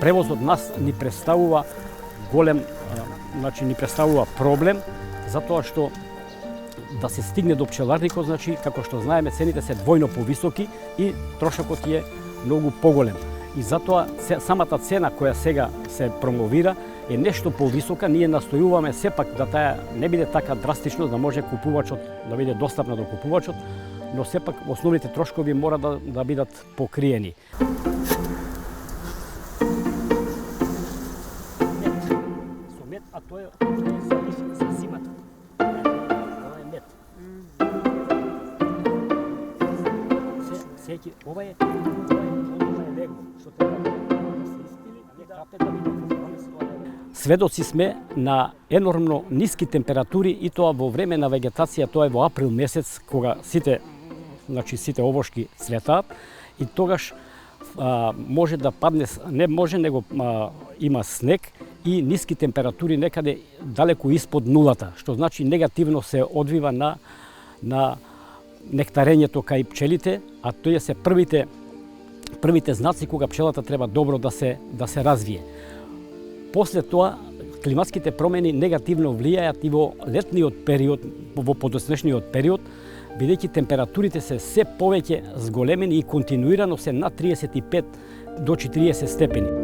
превозот нас ни представува голем, значи ни представува проблем, затоа што да се стигне до пчеларникот, значи, како што знаеме, цените се двојно повисоки и трошокот е многу поголем. И затоа самата цена која сега се промовира е нешто повисока. Ние настојуваме сепак да таа не биде така драстично, да може купувачот да биде достапна до купувачот, но сепак основните трошкови мора да бидат покриени. Со мед, а тоа е за зимата. Ова е мед. Ова е лего, што треба да се испили, а не капе да биде. Сведоци сме на енормно ниски температури и тоа во време на вегетација, тоа е во април месец, кога сите овошки цветаат и тогаш може да падне, не може, него има снег и ниски температури некаде далеку испод нулата, што значи негативно се одвива на нектарењето кај пчелите, а тоа се првите знаци кога пчелата треба добро да се развие. После тоа, климатските промени негативно влијаат и во летниот период, во подоснешниот период, бидејќи температурите се повеќе зголемени и континуирано се над 35 до 40 степени.